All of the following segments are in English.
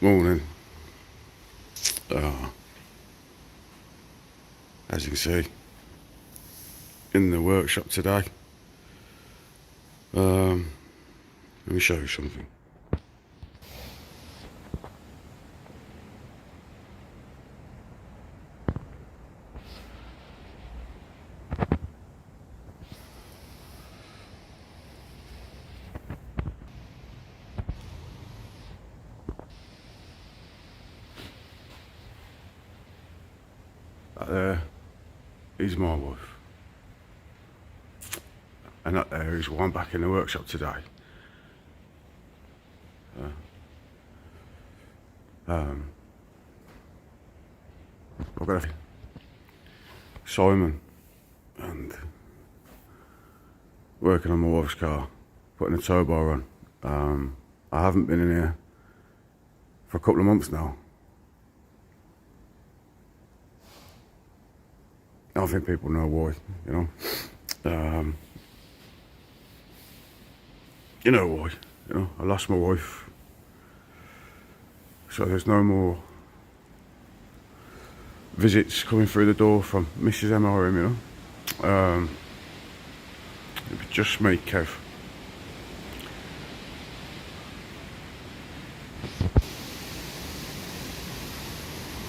Morning. As you can see, in the workshop today. Let me show you something. That there is my wife, and that there is one back in the workshop today. I've got Simon and working on my wife's car, putting a tow bar on. I haven't been in here for a couple of months now. I think people know why, you know. You know why, you know. I lost my wife, so there's no more visits coming through the door from Mrs. MRM, you know. It was just me, Kev.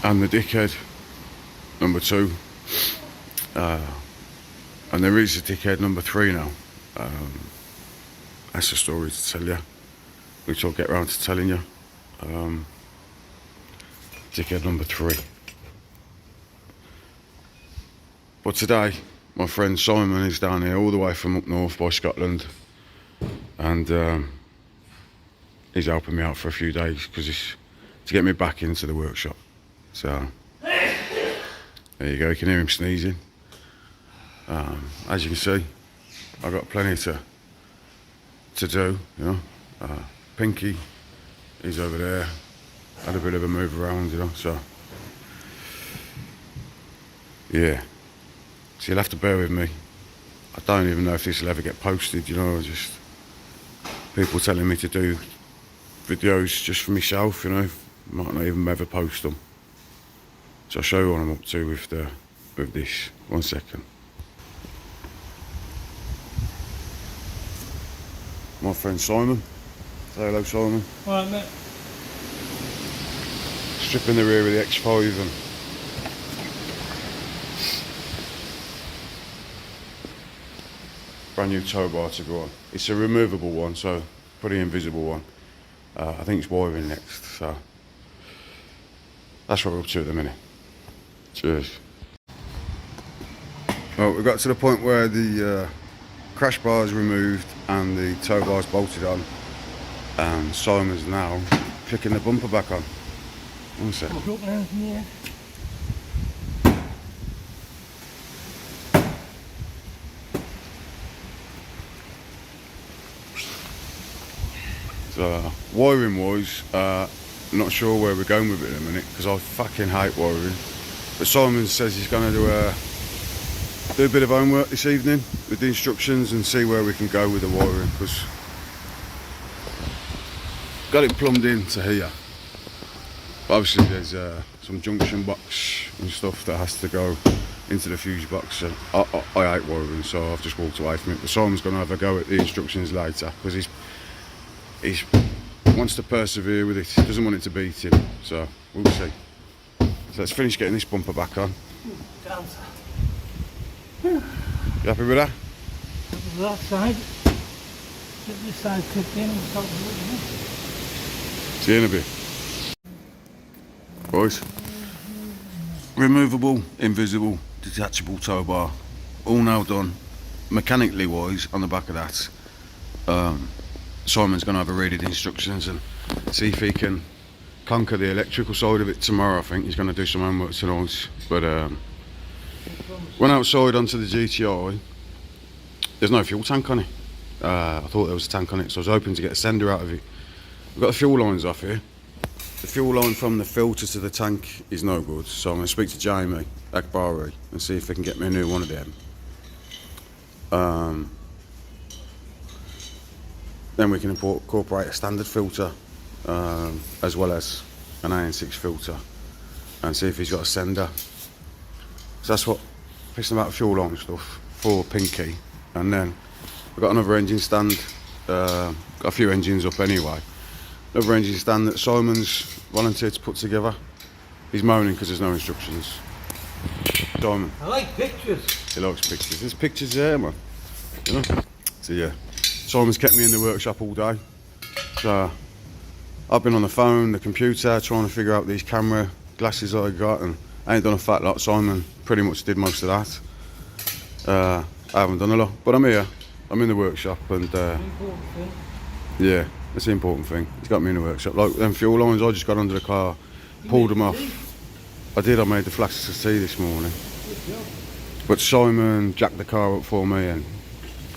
And the dickhead, number 2. And there is a dickhead number 3 now. That's a story to tell you, which I'll get around to telling you. Dickhead number 3. But today, my friend Simon is down here all the way from up north by Scotland, and he's helping me out for a few days because it's to get me back into the workshop. So there you go, you can hear him sneezing. As you can see, I've got plenty to do, you know. Pinky, he's over there, had a bit of a move around, you know, so yeah. So you'll have to bear with me. I don't even know if this will ever get posted, you know, just people telling me to do videos just for myself, you know, might not even ever post them. So I'll show you what I'm up to with this. 1 second. My friend Simon. Say hello, Simon. Alright, mate. Stripping the rear of the X5 and brand new tow bar to go on. It's a removable one, so pretty invisible one. I think it's wiring next, so that's what we're up to at the minute. Cheers. Well, we got to the point where the crash bar is removed and the tow bar is bolted on, and Simon's now clicking the bumper back on. 1 second. So, wiring wise, not sure where we're going with it in a minute because I fucking hate wiring. But Simon says he's going to do a bit of homework this evening with the instructions and see where we can go with the wiring, because got it plumbed in to here. But obviously there's some junction box and stuff that has to go into the fuse box. And I hate wiring, so I've just walked away from it. But Simon's going to have a go at the instructions later because he wants to persevere with it. He doesn't want it to beat him, so we'll see. So let's finish getting this bumper back on. You happy with that? That side. Get this side clipped in and stop it. See you in a bit. Boys. Removable, invisible, detachable tow bar. All now done. Mechanically wise on the back of that. Simon's going to have a read of the instructions and see if he can conquer the electrical side of it tomorrow. I think he's going to do some homework tonight. But went outside onto the GTI. There's no fuel tank on it. I thought there was a tank on it, so I was hoping to get a sender out of it. We've got the fuel lines off here. The fuel line from the filter to the tank is no good, so I'm going to speak to Jamie Akbari and see if they can get me a new one of them. Then we can incorporate a standard filter, as well as an AN6 filter and see if he's got a sender. So that's what, pissing about fuel line stuff for Pinky. And then we've got another engine stand, got a few engines up anyway. Another engine stand that Simon's volunteered to put together. He's moaning because there's no instructions. Simon. I like pictures. He likes pictures. There's pictures there, man. You know? So yeah, Simon's kept me in the workshop all day. So I've been on the phone, the computer, trying to figure out these camera glasses that I got, and I ain't done a fat lot. Simon pretty much did most of that. I haven't done a lot, but I'm here. I'm in the workshop, and yeah, that's the important thing. He's got me in the workshop. Like them fuel lines, I just got under the car, pulled them off. I did. I made the flasks of tea this morning. But Simon jacked the car up for me and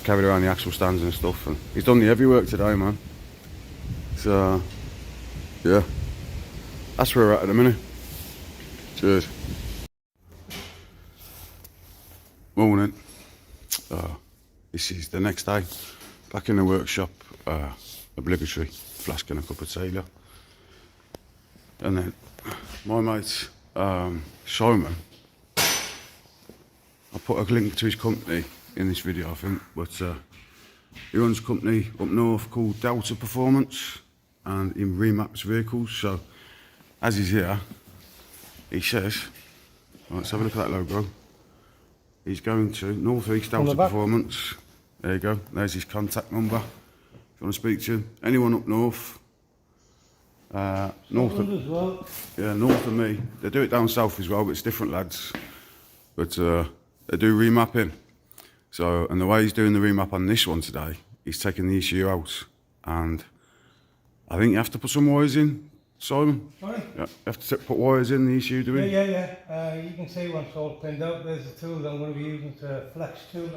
carried around the axle stands and stuff, and he's done the heavy work today, man. So yeah, that's where we're at the minute. Cheers. Morning. This is the next day. Back in the workshop. Obligatory flask and a cup of tea. And then my mate Simon, I put a link to his company in this video, I think, but he runs a company up north called Delta Performance, and he remaps vehicles. So as he's here, he says, let's have a look at that logo. He's going to North East Delta Performance. There you go, there's his contact number. If you want to speak to him, anyone up north, north of me. They do it down south as well, but it's different lads. But they do remapping. So, and the way he's doing the remap on this one today, he's taking the ECU out, and I think you have to put some wires in, Simon. Sorry? Yeah, you have to put wires in the ECU, do we? Yeah. You can see once it's all pinned out. There's the tool that I'm going to be using to flex tool.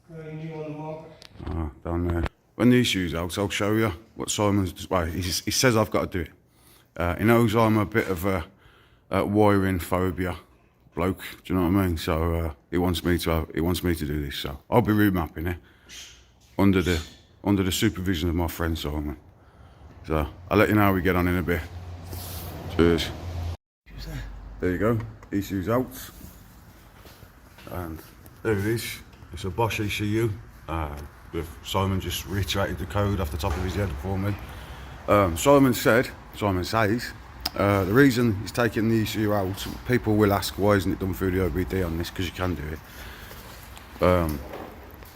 Very new on the market. Ah, down there. When the ECU's out, I'll show you what Simon's. Well, he says I've got to do it. He knows I'm a bit of a wiring phobia bloke. Do you know what I mean? So he wants me to do this. So I'll be remapping it under the supervision of my friend Simon. So I'll let you know how we get on in a bit. Cheers. There you go. ECU's out, and there it is. It's a Bosch ECU. With Simon just reiterated the code off the top of his head for me. Simon says, the reason he's taking the ECU out, people will ask why isn't it done through the OBD on this, because you can do it.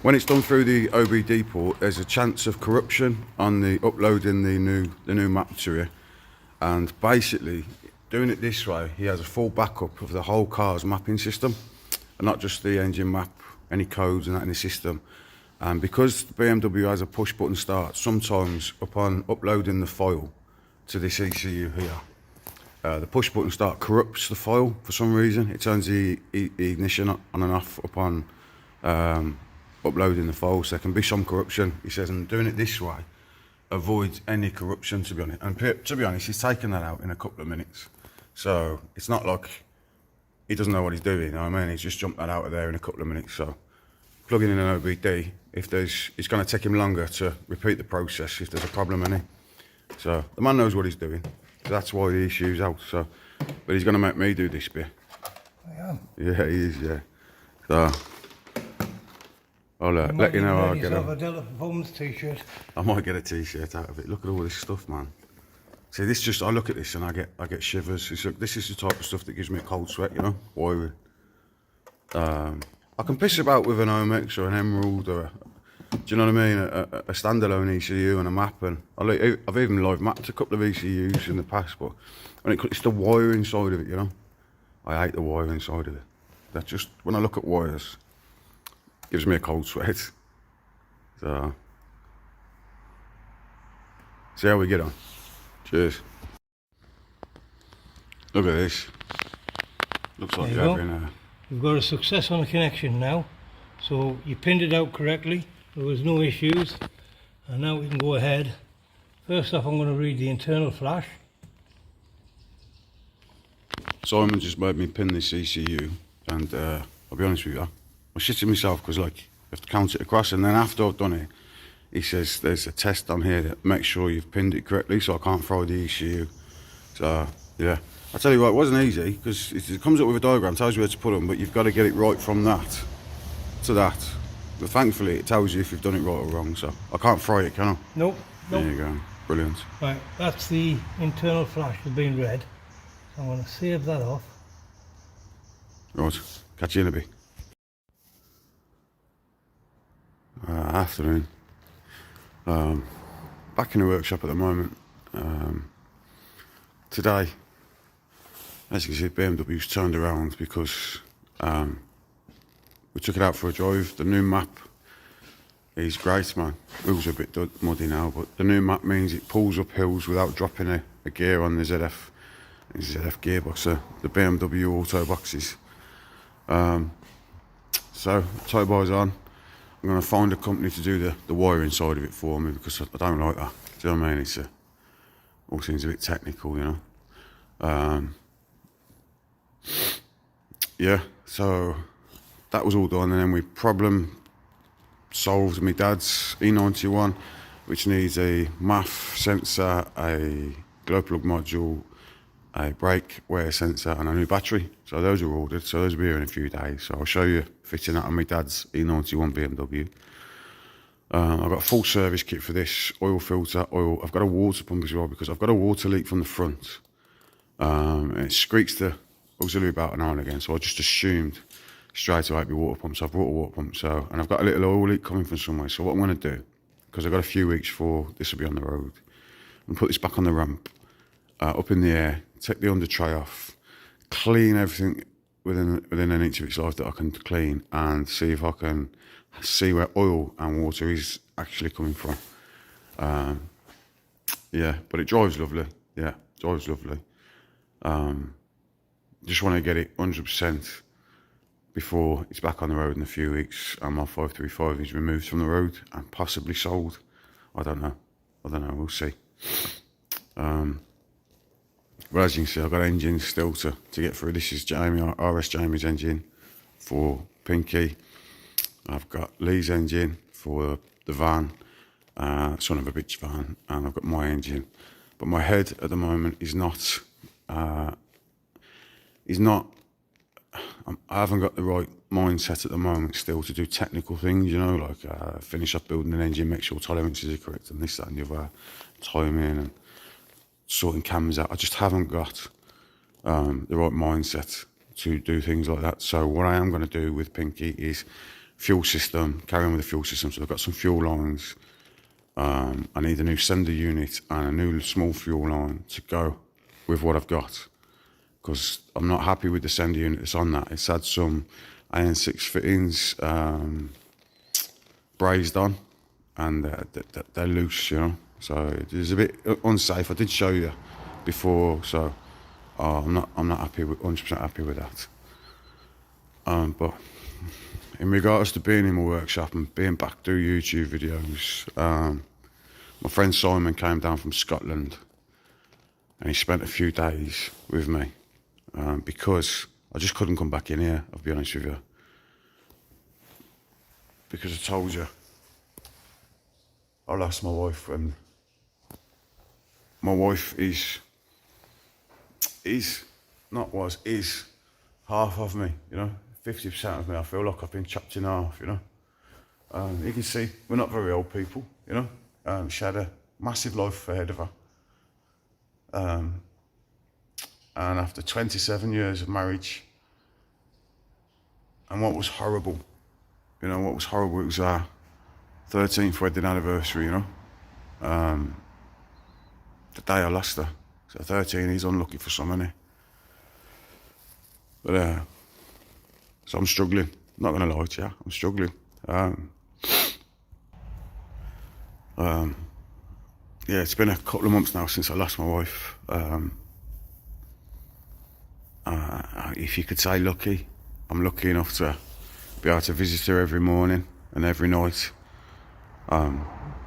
When it's done through the OBD port, there's a chance of corruption on the uploading the new map to you, and basically doing it this way, he has a full backup of the whole car's mapping system, and not just the engine map, any codes and that in the system. And because the BMW has a push button start, sometimes upon uploading the file to this ECU here, the push button start corrupts the file for some reason. It turns the ignition on and off upon uploading the file, so there can be some corruption. He says, and doing it this way avoids any corruption, to be honest. And to be honest, he's taken that out in a couple of minutes. So it's not like he doesn't know what he's doing, you know what I mean? He's just jumped that out of there in a couple of minutes. So plugging in an OBD, it's going to take him longer to repeat the process if there's a problem in it. So the man knows what he's doing. So that's why the ECU's out. So, but he's going to make me do this bit. I am. Yeah, he is. Yeah. So I'll let you know how I get on. A Delta Performance t-shirt. I might get a t-shirt out of it. Look at all this stuff, man. See, I look at this and I get shivers. This is the type of stuff that gives me a cold sweat, you know, wiring. I can piss about with an Omex or an Emerald or do you know what I mean? A standalone ECU and a map, and I've even live mapped a couple of ECUs in the past, but it's the wiring side of it, you know. I hate the wiring side of it. That just, when I look at wires, gives me a cold sweat. So, see how we get on. Cheers. Look at this. Looks like you're having We've got a success on the connection now. So you pinned it out correctly. There was no issues. And now we can go ahead. First off, I'm going to read the internal flash. Simon just made me pin this ECU, and I'll be honest with you, I'm shitting myself because like you have to count it across, and then after I've done it, he says there's a test on here that makes sure you've pinned it correctly, so I can't throw the ECU. So Yeah, I tell you what, it wasn't easy because it comes up with a diagram, tells you where to put them, but you've got to get it right from that to that. But thankfully, it tells you if you've done it right or wrong. So I can't fry it, can I? Nope, There nope. you go, brilliant. Right, that's the internal flash has been read. So I'm going to save that off. Right, catch you in a bit. Afternoon. Back in the workshop at the moment. Today, as you can see, BMW's turned around because we took it out for a drive. The new map is great, man. Wheels are a bit muddy now, but the new map means it pulls up hills without dropping a gear on the ZF gearbox, the BMW auto boxes. So, tow bar's on. I'm going to find a company to do the wiring side of it for me because I don't like that. Do you know what I mean? It's all seems a bit technical, you know. Yeah, so that was all done, and then we problem solved my dad's E91, which needs a MAF sensor, a glow plug module, a brake wear sensor, and a new battery. So those are ordered, so those will be here in a few days. So I'll show you fitting that on my dad's E91 BMW. I've got a full service kit for this, oil filter, oil. I've got a water pump as well because I've got a water leak from the front. And it squeaks the auxiliary about now and again, so I just assumed straight away it'd be water pump. So I've brought a water pump. So, and I've got a little oil leak coming from somewhere. So what I'm going to do, because I've got a few weeks before this will be on the road, I'm going to put this back on the ramp, up in the air, take the under tray off, clean everything within an inch of its life that I can clean, and see if I can see where oil and water is actually coming from. Yeah, but it drives lovely. Yeah, drives lovely. Just want to get it 100% before it's back on the road in a few weeks and my 535 is removed from the road and possibly sold. I don't know, we'll see. But as you can see, I've got engines still to get through. This is Jamie's engine for Pinky. I've got Lee's engine for the van, son of a bitch van, and I've got my engine. But my head at the moment is not, I haven't got the right mindset at the moment still to do technical things, you know, like finish up building an engine, make sure tolerances are correct and this, that and the other, timing and sorting cams out. I just haven't got the right mindset to do things like that. So what I am going to do with Pinky is fuel system, carry on with the fuel system. So I've got some fuel lines. I need a new sender unit and a new small fuel line to go with what I've got, because I'm not happy with the sender unit that's on that. It's had some AN6 fittings brazed on, and they're loose, you know. So it's a bit unsafe. I did show you before, so I'm not happy with 100% happy with that. But in regards to being in my workshop and being back doing YouTube videos, my friend Simon came down from Scotland, and he spent a few days with me because I just couldn't come back in here. I'll be honest with you, because I told you I lost my wife, and my wife is half of me, you know, 50% of me. I feel like I've been chopped in half, you know. You can see we're not very old people, you know. She had a massive life ahead of her. And after 27 years of marriage, and what was horrible, it was our 13th wedding anniversary, you know. The day I lost her. So 13, he's unlucky for some, isn't he? But, so I'm struggling. Not gonna lie to you, I'm struggling. Yeah, it's been a couple of months now since I lost my wife. If you could say lucky, I'm lucky enough to be able to visit her every morning and every night.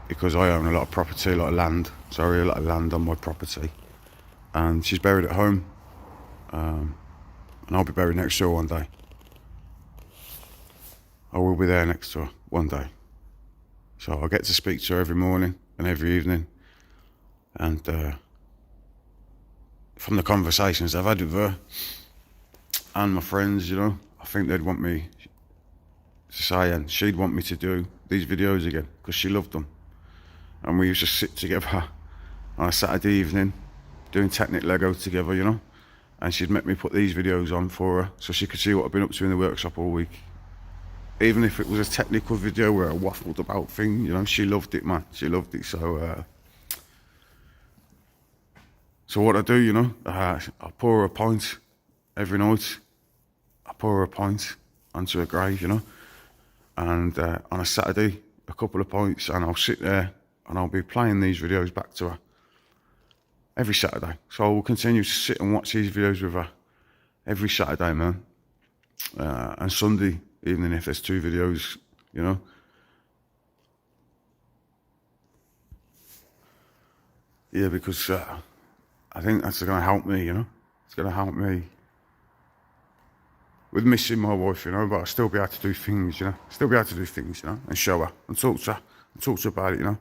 Because I own a lot of property, a lot of land. Sorry, a lot of land on my property. And she's buried at home. And I'll be buried next to her one day. I will be there next to her one day. So I get to speak to her every morning and every evening. And from the conversations I've had with her and my friends, you know, I think they'd want me to say, and she'd want me to do these videos again because she loved them. And we used to sit together on a Saturday evening doing Technic Lego together, you know, and she'd make me put these videos on for her so she could see what I've been up to in the workshop all week. Even if it was a technical video where I waffled about things, you know, she loved it, man. She loved it. So what I do, you know, I pour her a pint every night. I pour her a pint onto her grave, you know, and on a Saturday, a couple of pints, and I'll sit there and I'll be playing these videos back to her every Saturday. So I will continue to sit and watch these videos with her every Saturday, man. And Sunday evening if there's 2 videos, you know. Yeah, because I think that's going to help me, you know. It's going to help me with missing my wife, you know, but I'll still be able to do things, you know. Still be able to do things, you know, and show her and talk to her about it, you know.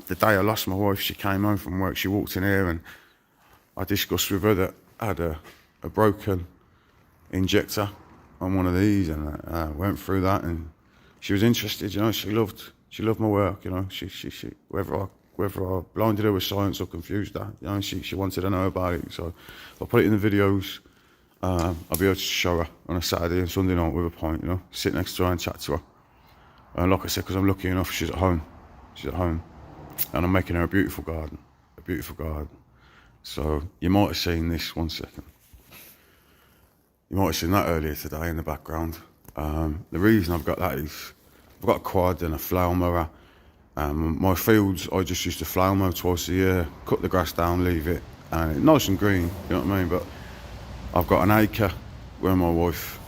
The day I lost my wife, she came home from work, she walked in here and I discussed with her that I had a broken injector on one of these, and I went through that, and she was interested, you know. She loved my work, you know. She whether I blinded her with science or confused her, you know, she wanted to know about it. So if I put it in the videos, I'll be able to show her on a Saturday and Sunday night with a pint, you know, sit next to her and chat to her. And like I said, because I'm lucky enough, she's at home, and I'm making her a beautiful garden. So you might have seen this, one second. You might have seen that earlier today in the background. The reason I've got that is I've got a quad and a flower mower. My fields, I just used to flower mow twice a year, cut the grass down, leave it, and it's nice and green, you know what I mean? But I've got an acre where my wife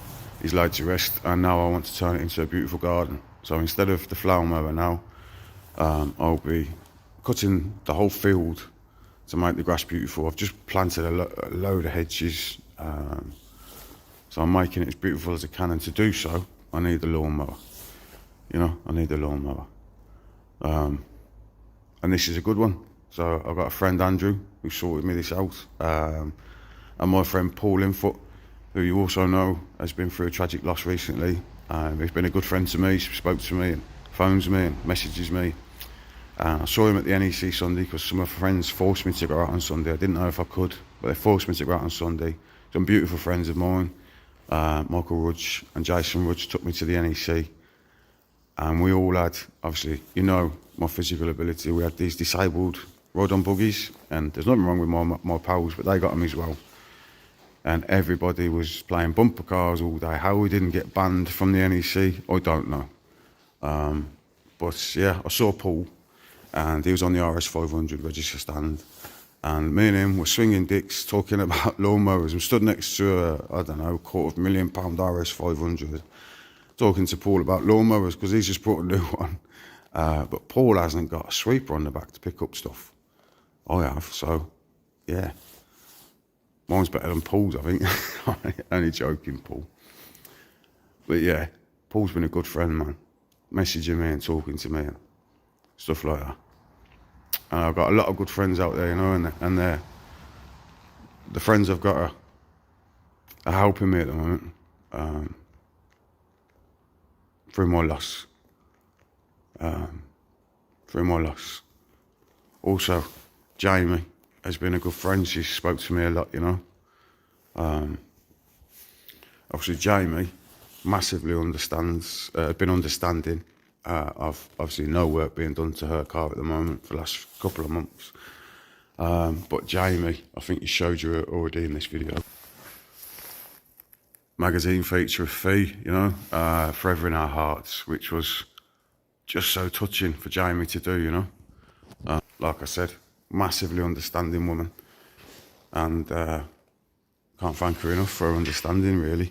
is laid to rest, and now I want to turn it into a beautiful garden. So instead of the flower mower now, I'll be cutting the whole field to make the grass beautiful. I've just planted a load of hedges, so I'm making it as beautiful as I can, and to do so, I need the lawnmower. You know, I need the lawnmower. And this is a good one. So I've got a friend, Andrew, who sorted me this out. And my friend, Paul Linfoot, who you also know has been through a tragic loss recently. He's been a good friend to me. He spoke to me and phones me and messages me. I saw him at the NEC Sunday because some of my friends forced me to go out on Sunday. I didn't know if I could, but they forced me to go out on Sunday. Some beautiful friends of mine, Michael Rudge and Jason Rudge, took me to the NEC. And we all had, obviously, you know, my physical ability. We had these disabled ride-on buggies, and there's nothing wrong with my pals, but they got them as well. And everybody was playing bumper cars all day. How we didn't get banned from the NEC, I don't know. But yeah, I saw Paul, and he was on the RS500 register stand, and me and him were swinging dicks, talking about lawnmowers. We stood next to a, I don't know, £250,000 RS500, talking to Paul about lawnmowers because he's just brought a new one. But Paul hasn't got a sweeper on the back to pick up stuff. I have, so yeah. Mine's better than Paul's, I think. Only joking, Paul. But yeah, Paul's been a good friend, man. Messaging me and talking to me and stuff like that. And I've got a lot of good friends out there, you know, and they're, the friends I've got are helping me at the moment through my loss. Also, Jamie has been a good friend. She spoke to me a lot, you know. Obviously, Jamie massively understands, been understanding of obviously no work being done to her car at the moment for the last couple of months. But Jamie, I think he showed you already in this video. Magazine feature of Fi, you know, Forever in Our Hearts, which was just so touching for Jamie to do, you know. Like I said, massively understanding woman, and can't thank her enough for her understanding, really.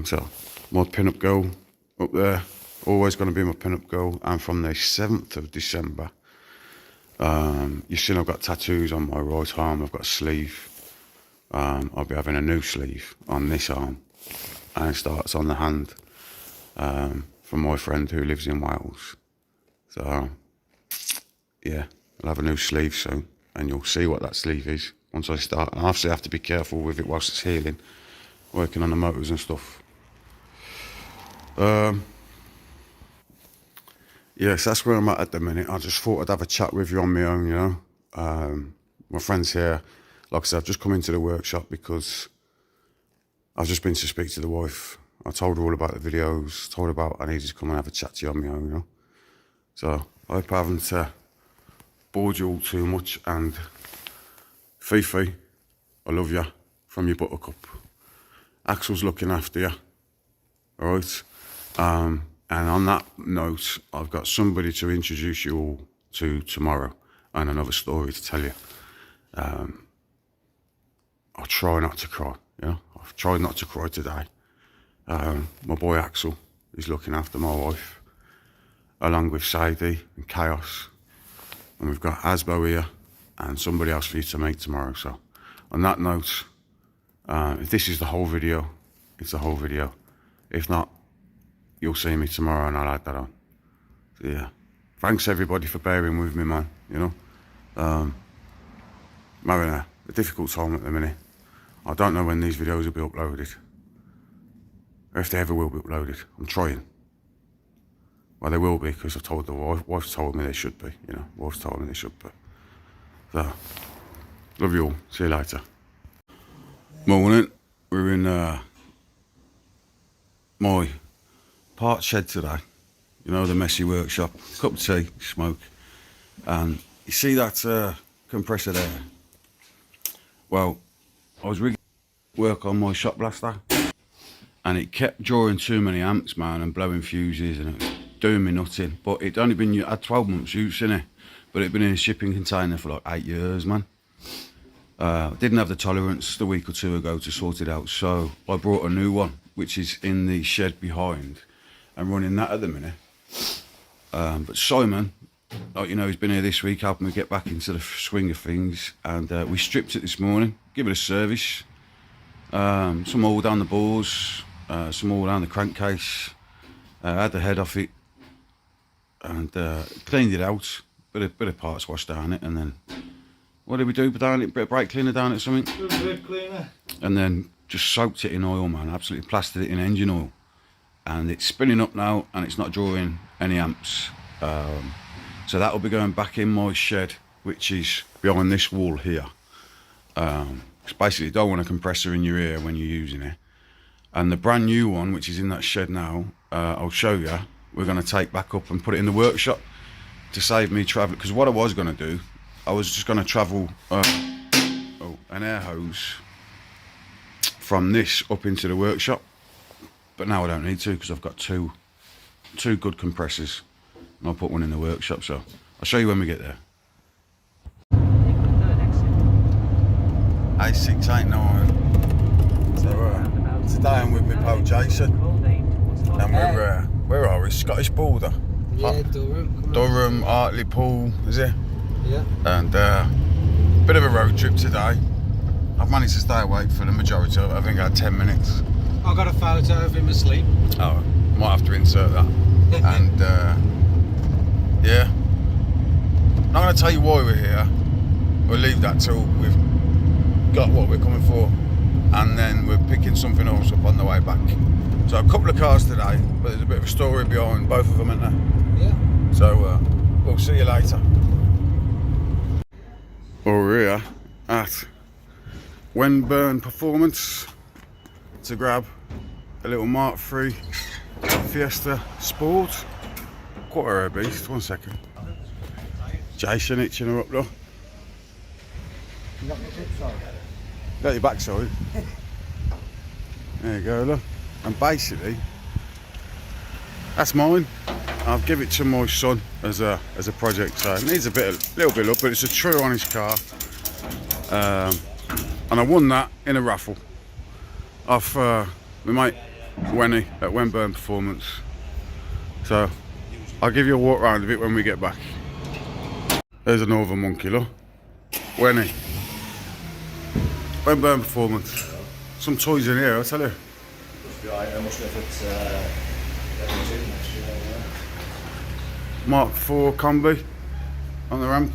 So my pin-up girl up there, always going to be my pin-up girl. And from the 7th of December, you've seen I've got tattoos on my right arm. I've got a sleeve. I'll be having a new sleeve on this arm, and it starts on the hand, from my friend who lives in Wales. So yeah, I'll have a new sleeve soon, and you'll see what that sleeve is once I start. And obviously I have to be careful with it whilst it's healing, working on the motors and stuff. Yes, that's where I'm at the minute. I just thought I'd have a chat with you on my own, you know. My friend's here. Like I said, I've just come into the workshop because I've just been to speak to the wife. I told her all about the videos, told her about I needed to come and have a chat to you on my own, you know. So I hope I haven't bored you all too much. And FiFi, I love you from your buttercup. Axel's looking after you, all right? And on that note, I've got somebody to introduce you all to tomorrow and another story to tell you. I'll try not to cry, you know. I've tried not to cry today. My boy Axel is looking after my wife, along with Sadie and Chaos. And we've got Asbo here and somebody else for you to meet tomorrow. So on that note, if this is the whole video, it's the whole video. If not, you'll see me tomorrow and I'll add that on. So yeah, thanks everybody for bearing with me, man, you know. I'm having a difficult time at the minute. I don't know when these videos will be uploaded, or if they ever will be uploaded. I'm trying. Well, they will be, because I told the wife's told me they should be, you know. Wife's told me they should be. So, love you all. See you later. Morning. We're in my part shed today. You know, the messy workshop. Cup of tea, smoke. And you see that compressor there? Well, I was rigging work on my shop blaster, and it kept drawing too many amps, man, and blowing fuses, and it was doing me nothing. But it'd only been, had 12 months use in it, but it'd been in a shipping container for like 8 years, man. Didn't have the tolerance the week or two ago to sort it out, so I brought a new one, which is in the shed behind, and running that at the minute. But Simon, like, you know, he's been here this week helping me get back into the swing of things, and we stripped it this morning, give it a service, some oil down the bores, some oil down the crankcase, had the head off it, and cleaned it out, bit of parts washed down it, and then what did we do down it? Bit of brake cleaner down it, something, Brake cleaner, and then just soaked it in oil, man. Absolutely plastered it in engine oil, and it's spinning up now, and it's not drawing any amps. So that will be going back in my shed, which is behind this wall here. It's basically, you don't want a compressor in your ear when you're using it. And the brand new one, which is in that shed now, I'll show you, we're going to take back up and put it in the workshop to save me travel. Because what I was going to do, I was just going to travel an air hose from this up into the workshop. But now I don't need to, because I've got two good compressors. And I'll put one in the workshop, so I'll show you when we get there. A689. So today I'm with my pal Jason, and where are we? Scottish border. Yeah, Durham. Durham, Hartlepool, is it? Yeah. And bit of a road trip today. I've managed to stay awake for the majority of it. I think I had 10 minutes. I got a photo of him asleep. Oh, might have to insert that. And yeah, I'm not going to tell you why we're here. We'll leave that till we've got what we're coming for, and then we're picking something else up on the way back. So a couple of cars today, but there's a bit of a story behind both of them, isn't there? Yeah. So we'll see you later. We're here at Wenburn Performance to grab a little Mark III Fiesta Sport. Quite a beast. 1 second. Jason itching her up though. You got your tips on? Got your backside. There you go, look. And basically, that's mine. I'll give it to my son as a project. So it needs little bit up, but it's a true honest car. And I won that in a raffle off my mate Wenny at Wenburn Performance. So I'll give you a walk round of it when we get back. There's a northern monkey, look. Wenny. Wenburn Performance. Some toys in here, I'll tell you. Mark IV combi on the ramp.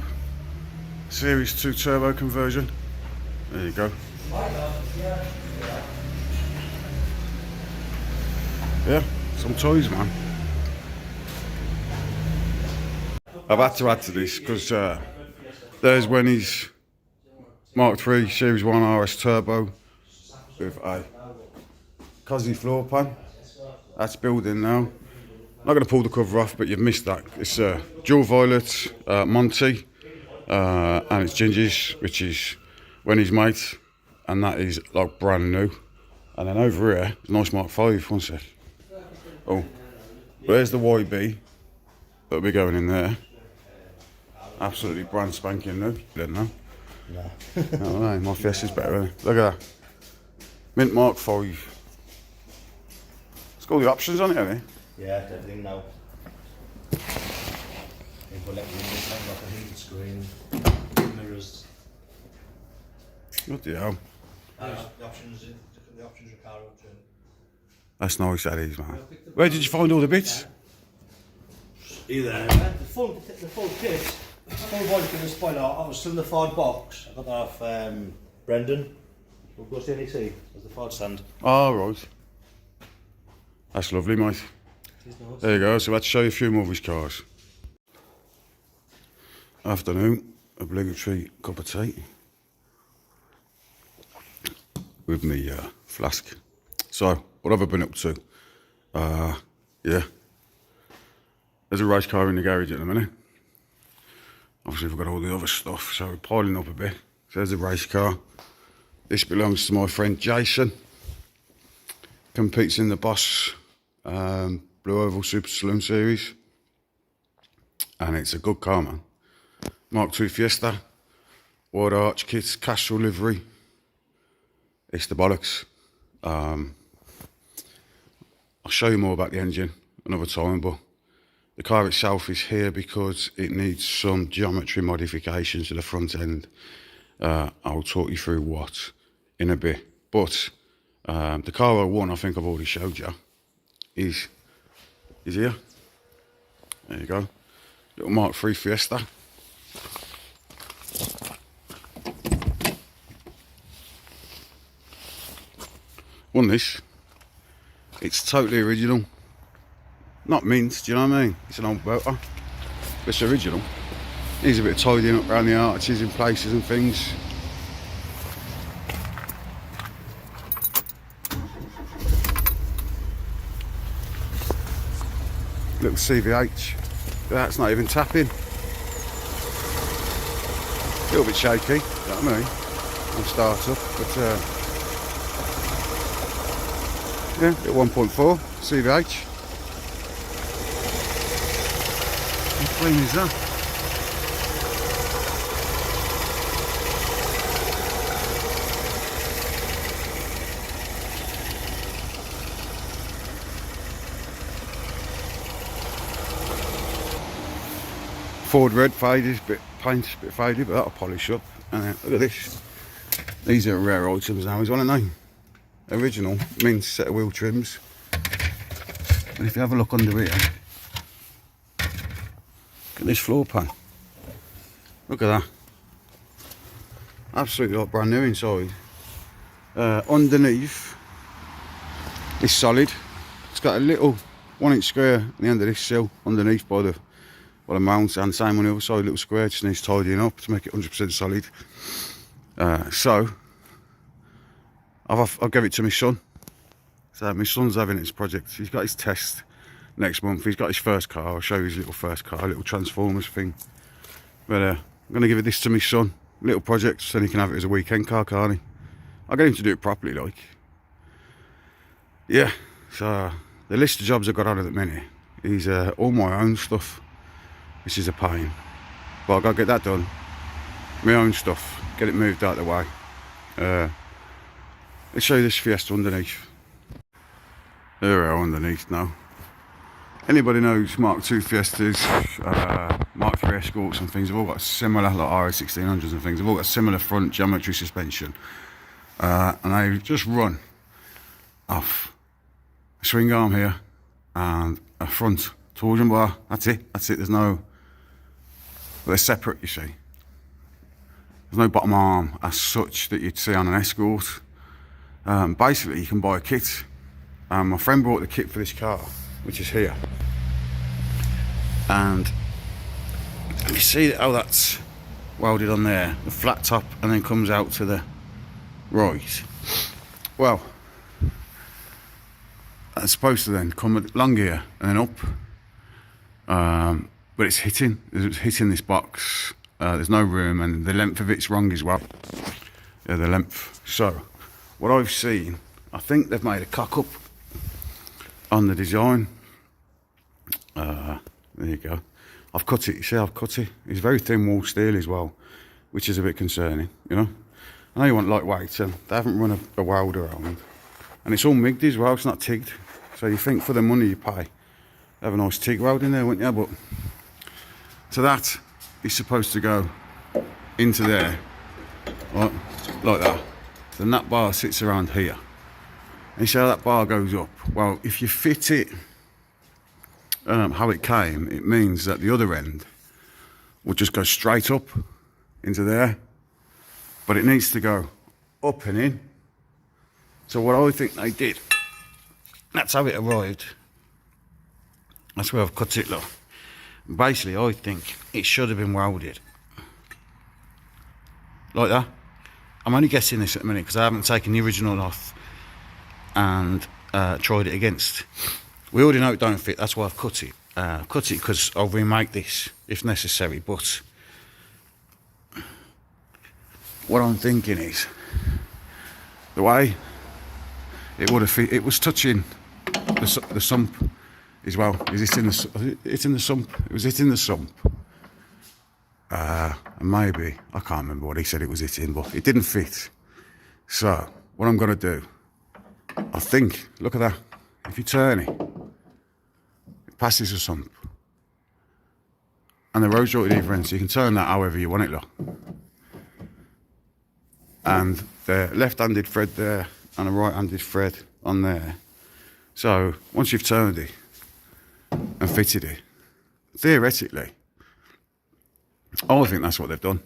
Series 2 turbo conversion. There you go. Yeah, some toys, man. I've had to add to this because there's when he's Mark III Series 1 RS Turbo with a Cosy floor pan. That's building now. Not going to pull the cover off, but you've missed that. It's dual violet Monty, and it's Ginger's, which is when he's made, and that is like brand new. And then over here, there's a nice Mark V. One sec. Oh, where's the YB that'll be going in there? Absolutely brand spanking new. Didn't know. No. Oh, no, my Fiesta's better, isn't it? Look at that. Mint Mark V. It's got all the options on it, hasn't it? Yeah, everything now. People let me in, like a heated screen, mirrors. What the hell? The options your car up to. That's nice, that is, man. Where did you find all the bits? Either. The full kit, full body kit and spoiler, I was still in the Ford box. I got that off Brendan. We'll go to NEC, as the Ford stand. Oh, right. That's lovely, mate. There you go, so let's show you a few more of his cars. Afternoon, obligatory cup of tea. With me flask. So, what have I been up to? Yeah. There's a race car in the garage at the minute. Obviously we've got all the other stuff, so we're piling up a bit. So there's a race car. This belongs to my friend Jason. Competes in the Boss Blue Oval Super Saloon Series. And it's a good car, man. Mark II Fiesta. Wide arch kits, Castrol livery. It's the bollocks. I'll show you more about the engine another time, but the car itself is here because it needs some geometry modifications to the front end. I'll talk you through what in a bit. But the car I won, I think I've already showed you, is here. There you go. Little Mark III Fiesta. Won this. It's totally original. Not mint, do you know what I mean? It's an old motor. But it's original. Needs a bit of tidying up around the arches in places and things. Little CVH. That's not even tapping. A little bit shaky, you know what I mean? On start up, but yeah, at 1.4 CVH. How clean is that? Ford red faded, bit paint, bit faded, but that'll polish up. And look at this. These are rare items now as well, aren't they? Original mint set of wheel trims. And if you have a look under here, look at this floor pan. Look at that. Absolutely like brand new inside. Underneath, it's solid. It's got a little 1-inch square at the end of this sill underneath by the mount, and same on the other side, little square, just needs tidying up to make it 100% solid. So I'll give it to my son. So my son's having his project. He's got his test next month. He's got his first car. I'll show you his little first car, little Transformers thing. But I'm going to give this to my son. Little project, so he can have it as a weekend car, can't he? I'll get him to do it properly, like. Yeah, so the list of jobs I've got on at the minute is all my own stuff. This is a pain. But I've got to get that done. My own stuff. Get it moved out of the way. Let's show you this Fiesta underneath. There we are underneath now. Anybody knows Mark II Fiestas, Mark III Escorts and things, have all got similar, like RS 1600s and things, they've all got similar front geometry suspension. And they just run off a swing arm here and a front torsion bar. That's it, there's no, they're separate, you see. There's no bottom arm as such that you'd see on an Escort. Basically, you can buy a kit. My friend brought the kit for this car, which is here. And you see how that's welded on there, the flat top, and then comes out to the right. Well, that's supposed to then come along here and then up. But it's hitting this box. There's no room, and the length of it's wrong as well. Yeah, the length. So, what I've seen, I think they've made a cock up on the design. There you go. I've cut it. You see, I've cut it. It's very thin wall steel as well, which is a bit concerning. You know, I know you want lightweight, and they haven't run a weld around, and it's all MIG'd as well. It's not TIG'd. So you think for the money you pay, have a nice TIG weld in there, wouldn't you? But so that is supposed to go into there, right, like that. Then that bar sits around here. And you see how that bar goes up? Well, if you fit it how it came, it means that the other end will just go straight up into there, but it needs to go up and in. So what I think they did, that's how it arrived. That's where I've cut it, look. Basically, I think it should have been welded like that. I'm only guessing this at the minute because I haven't taken the original off and tried it against. We already know it don't fit, that's why I've cut it. Cut it because I'll remake this if necessary, but what I'm thinking is the way it would have fit, it was touching the sump as well. Is it in the? It's in the sump. Was it in the sump? Maybe, I can't remember what he said it was hitting, but it didn't fit. So what I'm gonna do, I think, look at that. If you turn it, it passes the sump, and the rose jointed either end, so you can turn that however you want it, look. And the left-handed thread there and a right-handed thread on there. So once you've turned it and fitted it, theoretically, I think that's what they've done.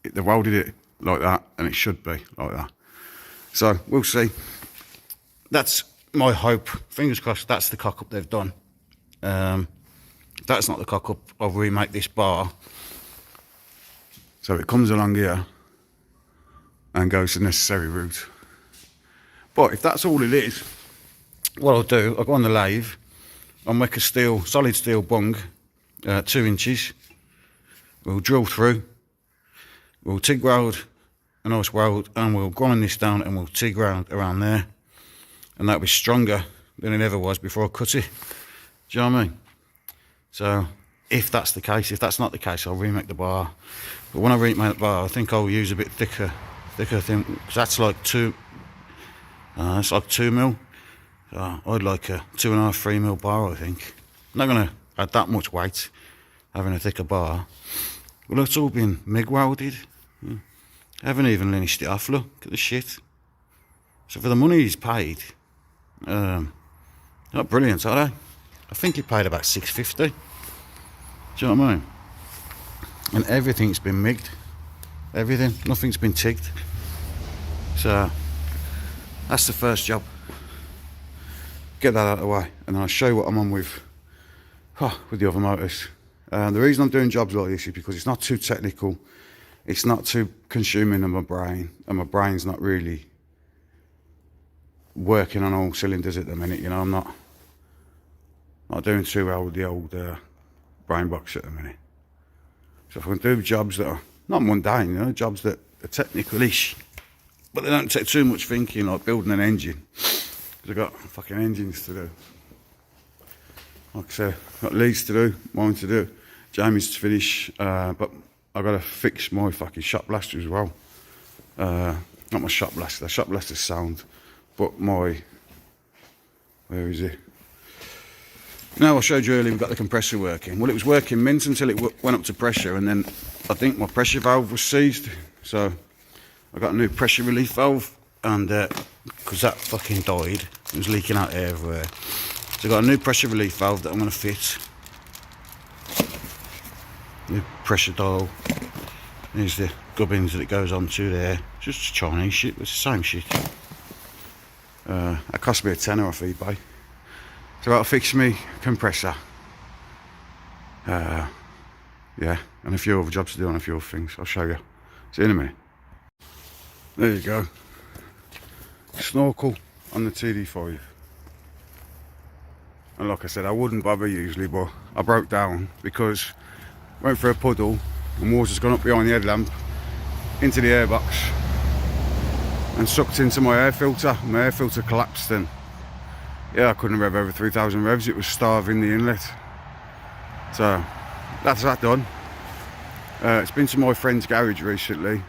They've welded it like that, and it should be like that. So we'll see. That's my hope. Fingers crossed that's the cock up they've done. If that's not the cock up, I'll remake this bar so it comes along here and goes the necessary route. But if that's all it is, what I'll do, I'll go on the lathe, I'll make a solid steel bung, 2 inches. We'll drill through, we'll TIG weld a nice weld, and we'll grind this down and we'll TIG round around there, and that'll be stronger than it ever was before I cut it. Do you know what I mean? So if that's the case, if that's not the case, I'll remake the bar. But when I remake the bar, I think I'll use a bit thicker thing, because that's like 2 mil. So I'd like a 2.5, 3 mil bar, I think. I'm not gonna add that much weight, having a thicker bar. Well, it's all been MIG welded. I haven't even linished it off, look at the shit. So for the money he's paid, not brilliant, are they? I think he paid about $650. Do you know what I mean? And everything's been MIG'd. Everything, nothing's been TIG'd. So that's the first job. Get that out of the way, and I'll show you what I'm on with the other motors. The reason I'm doing jobs like this is because it's not too technical, it's not too consuming of my brain, and my brain's not really working on all cylinders at the minute. You know, I'm not doing too well with the old brain box at the minute. So if I can do jobs that are not mundane, you know, jobs that are technical-ish, but they don't take too much thinking, like building an engine, because I've got fucking engines to do. Like I said, I've got leads to do, mine to do, Jamie's to finish, but I've got to fix my fucking shop blaster as well. Not my shop blaster, the shop blaster's sound, but my, where is it? Now I showed you earlier we've got the compressor working. Well, it was working mint until it went up to pressure, and then I think my pressure valve was seized. So I got a new pressure relief valve, and because that fucking died, it was leaking out air everywhere. So I got a new pressure relief valve that I'm going to fit. New pressure dial. Here's the gubbins that it goes on to there. Just Chinese shit, it's the same shit. That cost me a tenner off eBay. So that'll fix me compressor. Yeah, and a few other jobs to do on a few other things. I'll show you. See you in a minute. There you go. Snorkel on the TD5. And like I said, I wouldn't bother usually, but I broke down because I went for a puddle and water's gone up behind the headlamp into the airbox and sucked into my air filter. My air filter collapsed and yeah, I couldn't rev over 3,000 revs. It was starving the inlet. So that's that done. It's been to my friend's garage recently,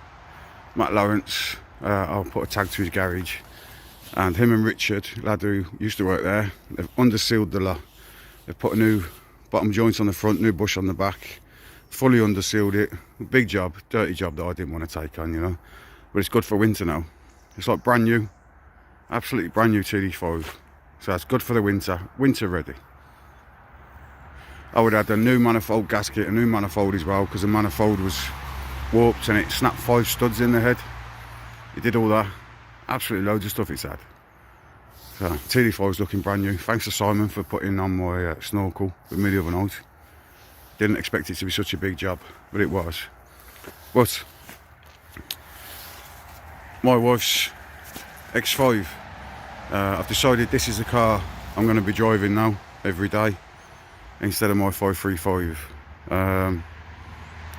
Matt Lawrence. I'll put a tag to his garage. And him and Richard, lad who used to work there, they've undersealed the lot. They've put a new bottom joint on the front, new bush on the back, fully undersealed it. Big job, dirty job that I didn't want to take on, you know. But it's good for winter now. It's like brand new, absolutely brand new TD5. So that's good for the winter, winter ready. I would add a new manifold gasket, a new manifold as well, because the manifold was warped and it snapped 5 studs in the head. It did all that. Absolutely loads of stuff it's had. So TD5 is looking brand new. Thanks to Simon for putting on my snorkel with me the other night. Didn't expect it to be such a big job, but it was. But my wife's X5, I've decided this is the car I'm going to be driving now every day instead of my 535.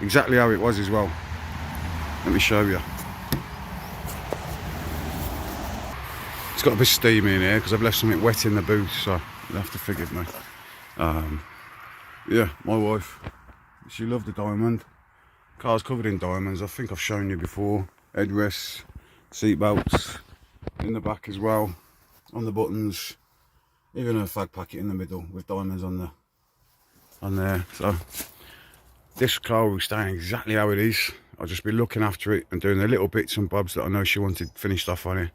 Exactly how it was as well. Let me show you. It's got a bit steamy in here because I've left something wet in the boot, so you'll have to forgive me. Yeah, my wife, she loved the diamond. Car's covered in diamonds. I think I've shown you before. Headrests, seat belts in the back as well, on the buttons, even a fag packet in the middle with diamonds on there. So this car will stay exactly how it is. I'll just be looking after it and doing the little bits and bobs that I know she wanted finished off on it.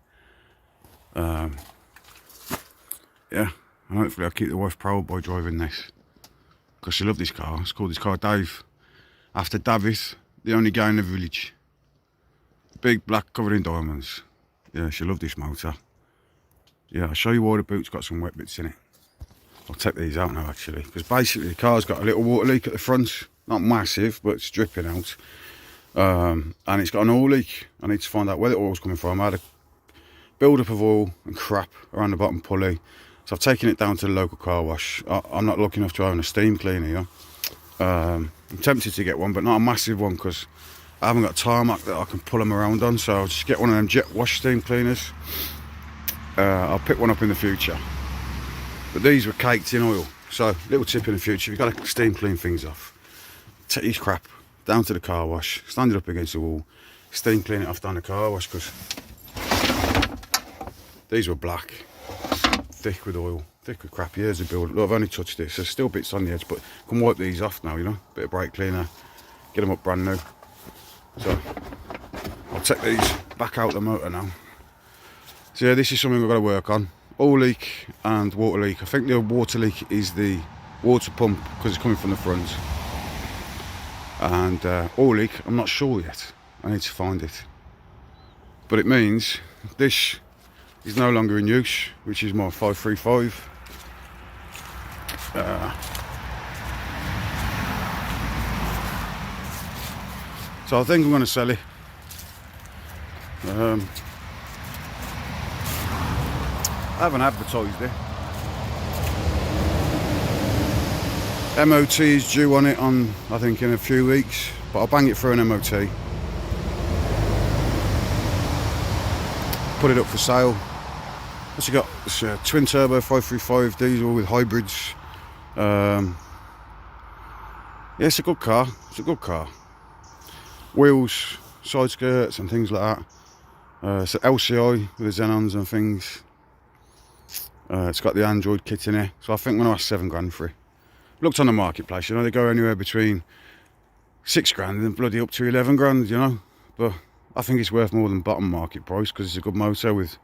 Yeah, and hopefully I'll keep the wife proud by driving this, because she loved this car. It's called this car Dave, after Davis, the only guy in the village. Big black covered in diamonds. Yeah, she loved this motor. Yeah, I'll show you why the boot's got some wet bits in it. I'll take these out now actually, because basically the car's got a little water leak at the front. Not massive, but it's dripping out. And it's got an oil leak. I need to find out where the oil's coming from. I had a build up of oil and crap around the bottom pulley, so I've taken it down to the local car wash. I'm not lucky enough to own a steam cleaner here. I'm tempted to get one, but not a massive one, because I haven't got tarmac that I can pull them around on, so I'll just get one of them jet wash steam cleaners. I'll pick one up in the future, but these were caked in oil. So little tip in the future, if you've got to steam clean things off, take this crap down to the car wash, stand it up against the wall, steam clean it off down the car wash, because these were black, thick with oil, thick with crap, years of build. Look, I've only touched this, there's still bits on the edge, but I can wipe these off now, you know, bit of brake cleaner, get them up brand new. So I'll take these back out the motor now. So yeah, this is something we've got to work on. Oil leak and water leak. I think the water leak is the water pump, because it's coming from the front. And oil leak, I'm not sure yet. I need to find it. But it means this is no longer in use, which is my 535. So I think I'm going to sell it. I haven't advertised it. MOT is due on it on, I think, in a few weeks, but I'll bang it through an MOT. Put it up for sale. What's it got? It's a twin turbo 535 diesel with hybrids. Yeah, it's a good car. It's a good car. Wheels, side skirts and things like that. It's an LCI with the Xenons and things. It's got the Android kit in it, so I think I'm going to ask 7 grand for it. Looked on the marketplace, you know, they go anywhere between 6 grand and bloody up to 11 grand, you know. But I think it's worth more than bottom market price, because it's a good motor with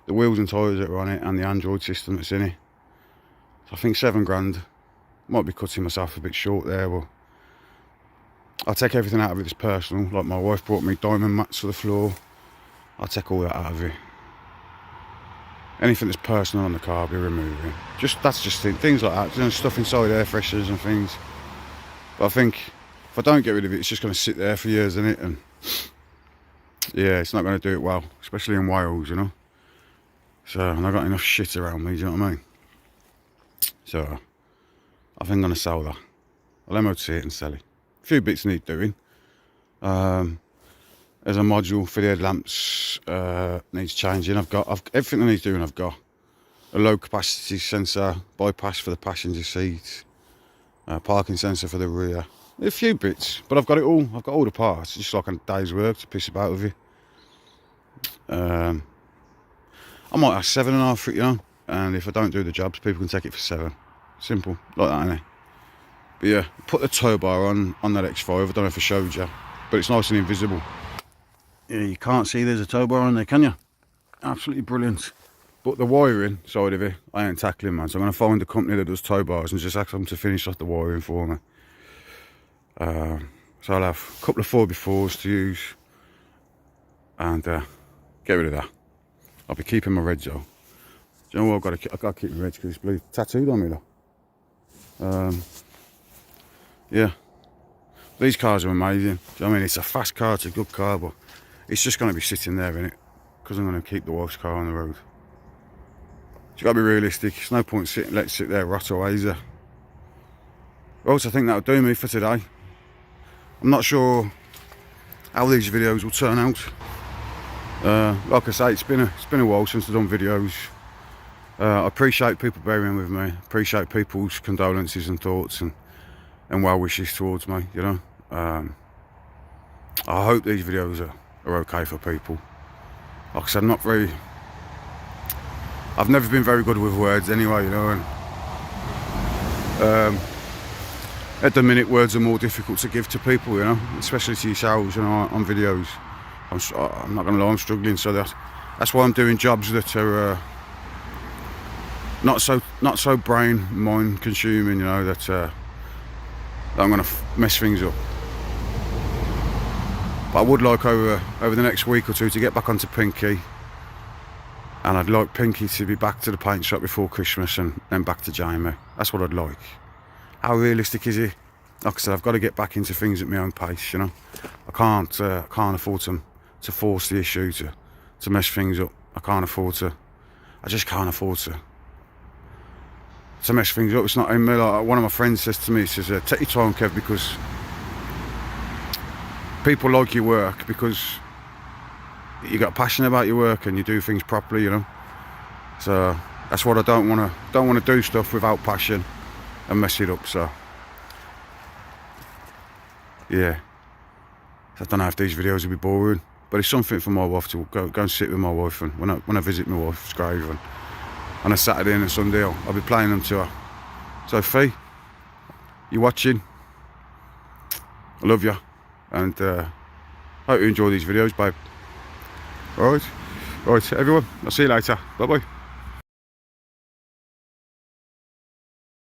the wheels and tyres that are on it and the Android system that's in it. So I think 7 grand. Might be cutting myself a bit short there, but I'll take everything out of it that's personal. Like my wife brought me diamond mats for the floor. I'll take all that out of it. Anything that's personal on the car I'll be removing. That's just things like that. You know, stuff inside air fresheners and things. But I think if I don't get rid of it, it's just going to sit there for years, isn't it? And yeah, it's not going to do it well, especially in Wales, you know. So, and I've got enough shit around me, do you know what I mean? So, I think I'm going to sell that. I'll MOT it and sell it. A few bits need doing. There's a module for the headlamps, needs changing. I've everything that needs doing. I've got a low capacity sensor, bypass for the passenger seat, parking sensor for the rear. A few bits, but I've got it all. I've got all the parts. It's just like a day's work to piss about with you. I might ask 7.5 for it, you know. And if I don't do the jobs, people can take it for 7. Simple, like that, innit? But yeah, put the tow bar on that X5. I don't know if I showed you, but it's nice and invisible. Yeah, you can't see there's a tow bar on there, can you? Absolutely brilliant. But the wiring side of it, I ain't tackling, man. So I'm going to find a company that does tow bars and just ask them to finish off the wiring for me. So I'll have a couple of 4x4s to use and get rid of that. I'll be keeping my reds though. Do you know what? I've got to keep my reds because it's blue tattooed on me though. Yeah, these cars are amazing. Do you know what I mean? It's a fast car, it's a good car, but it's just going to be sitting there, innit? Because I'm going to keep the wife's car on the road. You've got to be realistic. There's no point letting it sit there rot away, is there? Right, I think that'll do me for today. I'm not sure how these videos will turn out. Like I say, it's been a while since I've done videos. I appreciate people bearing with me. Appreciate people's condolences and thoughts and well wishes towards me, you know. I hope these videos are okay for people. Like I said, I've never been very good with words anyway, you know, and at the minute words are more difficult to give to people, you know, especially to yourselves, you know, on videos. I'm not going to lie, I'm struggling, so that's why I'm doing jobs that are not so brain mind consuming, you know, that I'm going to mess things up. But I would like over the next week or two to get back onto Pinky, and I'd like Pinky to be back to the paint shop before Christmas and then back to Jamie. That's what I'd like. How realistic is it? Like I said, I've got to get back into things at my own pace, you know. I can't afford to force the issue to mess things up. I just can't afford to mess things up. It's not in me. Like one of my friends says to me, he says, take your time, Kev, because people like your work because you got passion about your work and you do things properly, you know. So that's what I don't want to do stuff without passion and mess it up. So yeah, I don't know if these videos will be boring, but it's something for my wife to go and sit with my wife, and when I visit my wife's grave, and on a Saturday and a Sunday I'll be playing them to her. So Fi, you watching? I love you, and hope you enjoy these videos, babe. Alright, everyone, I'll see you later. Bye bye.